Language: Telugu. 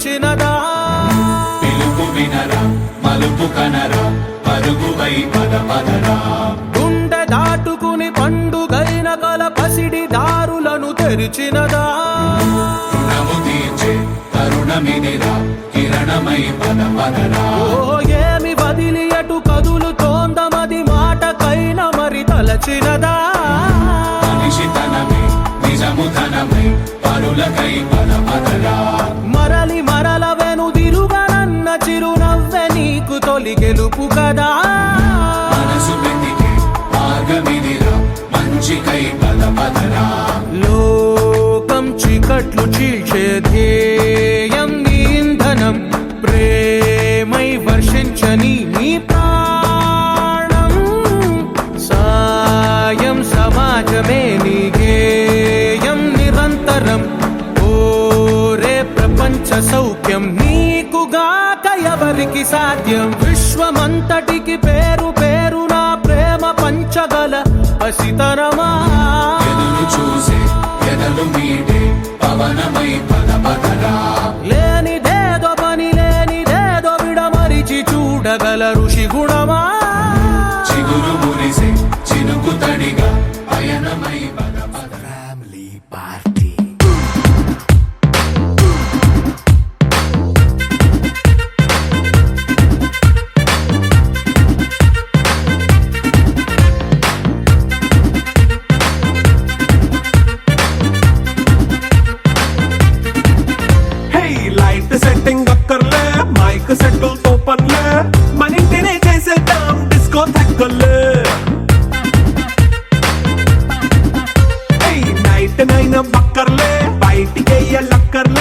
పిలిచినదా పిలుపు వినరా మలుపు కనరా పరుగువై పద పదరా గుండె దాటుకుని పండుగైన కల పసిడి దారులను తెరిచినదా రుణము తీర్చే తరుణమిదిరా కిరణమై పద పదరా ఓ ఏమి వదిలి అటు కదులుతోందమది మాటకైన మరి తలచినదా మనిషితనమే నిజముతనమై పరులకై పద పదరా మరలి మరల వెనుదిరుగనన్న చిరునవ్వె నీకు తొలి గెలుపు కదా మనసు వెతికే మార్గమిదిరా మంచికై పద పదరా లోకం చీకట్లు చీల్చే ధ్యేయం నీ ఇంధనం ప్రేమై వర్షించని నీ ప్రాణం సాయం సమాజమే నీ గేయం నిరంతరం ఓరే ప్రపంచ సౌఖ్యం నీకుగాక ఎవరికి సాధ్యం విశ్వమంతటికి పేరు పేరు నా ప్రేమ పంచగల పసితరమా ఎదురు చూసే ఎదలు మీడే పవనమై పద పదరా లేనిదేదో పని లేనిదేదో విడమరిచి చూడగల ఋషి గుణమా చిగురు మురిసే చినుకు తడిగా పయనమై పద పదరా లైట్ సెట్టింగ్ అక్కర్లే మైక్ సెట్టుల్ తో పనిలే మన ఇంటినే చేసేద్దాం డిస్కో థక్కర్లే నైట్ నైన్ బక్కర్లే బయటికి వెయ్యలక్కర్లే